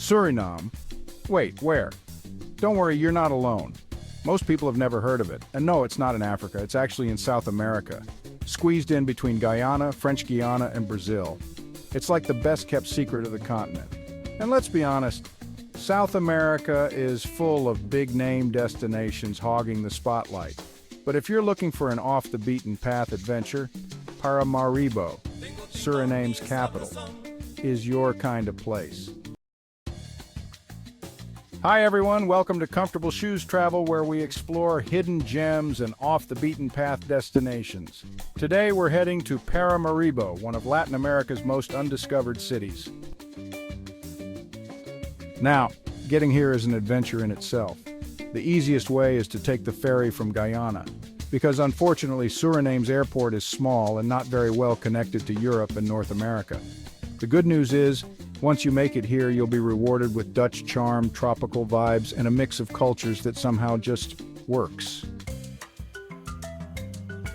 Suriname? Wait, where? Don't worry, you're not alone. Most people have never heard of it. And no, it's not in Africa, it's actually in South America. Squeezed in between Guyana, French Guiana, and Brazil. It's like the best-kept secret of the continent. And let's be honest, South America is full of big-name destinations hogging the spotlight. But if you're looking for an off-the-beaten-path adventure, Paramaribo, Suriname's capital, is your kind of place. Hi everyone, welcome to Comfortable Shoes Travel, where we explore hidden gems and off-the-beaten-path destinations. Today we're heading to Paramaribo, one of Latin America's most undiscovered cities. Now, getting here is an adventure in itself. The easiest way is to take the ferry from Guyana, because unfortunately Suriname's airport is small and not very well connected to Europe and North America. The good news is, once you make it here, you'll be rewarded with Dutch charm, tropical vibes, and a mix of cultures that somehow just works.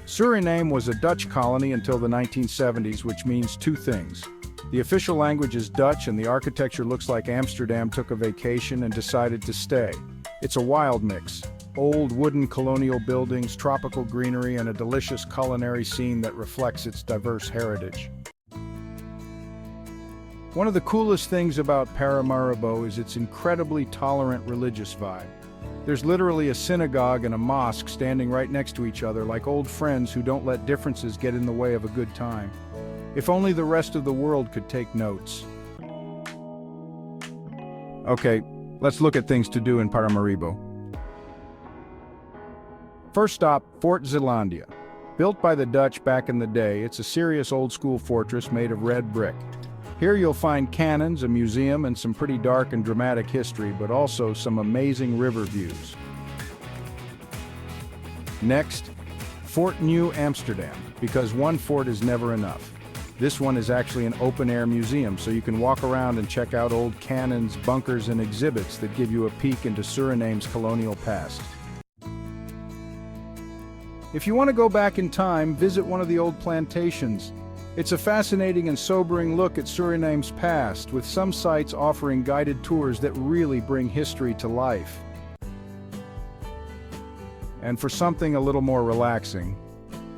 Suriname was a Dutch colony until the 1970s, which means two things. The official language is Dutch and the architecture looks like Amsterdam took a vacation and decided to stay. It's a wild mix. Old wooden colonial buildings, tropical greenery, and a delicious culinary scene that reflects its diverse heritage. One of the coolest things about Paramaribo is its incredibly tolerant religious vibe. There's literally a synagogue and a mosque standing right next to each other like old friends who don't let differences get in the way of a good time. If only the rest of the world could take notes. Okay, let's look at things to do in Paramaribo. First stop, Fort Zeelandia. Built by the Dutch back in the day, it's a serious old-school fortress made of red brick. Here you'll find cannons, a museum, and some pretty dark and dramatic history, but also some amazing river views. Next, Fort Nieuw Amsterdam, because one fort is never enough. This one is actually an open-air museum, so you can walk around and check out old cannons, bunkers, and exhibits that give you a peek into Suriname's colonial past. If you want to go back in time, visit one of the old plantations. It's a fascinating and sobering look at Suriname's past, with some sites offering guided tours that really bring history to life. And for something a little more relaxing,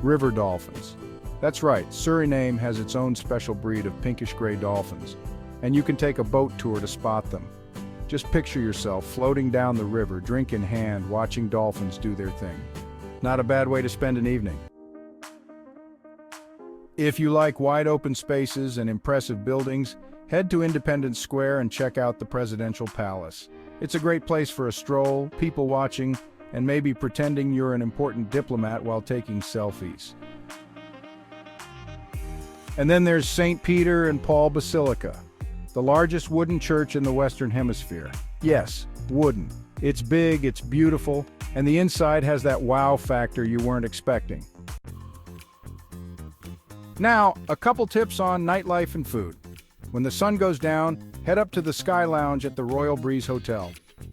river dolphins. That's right, Suriname has its own special breed of pinkish-gray dolphins, and you can take a boat tour to spot them. Just picture yourself floating down the river, drink in hand, watching dolphins do their thing. Not a bad way to spend an evening. If you like wide-open spaces and impressive buildings, head to Independence Square and check out the Presidential Palace. It's a great place for a stroll, people watching, and maybe pretending you're an important diplomat while taking selfies. And then there's St. Peter and Paul Basilica, the largest wooden church in the Western Hemisphere. Yes, wooden. It's big, it's beautiful, and the inside has that wow factor you weren't expecting. Now, a couple tips on nightlife and food. When the sun goes down, head up to the Sky Lounge at the Royal Breeze Hotel.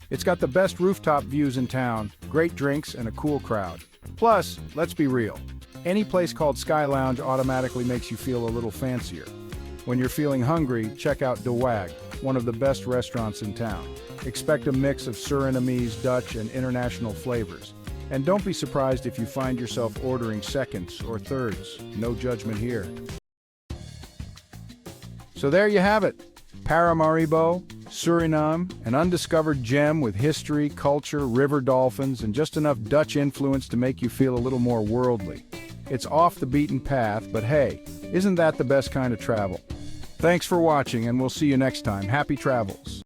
It's got the best rooftop views in town, great drinks, and a cool crowd. Plus, let's be real, any place called Sky Lounge automatically makes you feel a little fancier. When you're feeling hungry, check out Waag, one of the best restaurants in town. Expect a mix of Surinamese, Dutch, and international flavors. And don't be surprised if you find yourself ordering seconds or thirds. No judgment here. So there you have it. Paramaribo, Suriname, an undiscovered gem with history, culture, river dolphins, and just enough Dutch influence to make you feel a little more worldly. It's off the beaten path, but hey, isn't that the best kind of travel? Thanks for watching, and we'll see you next time. Happy travels.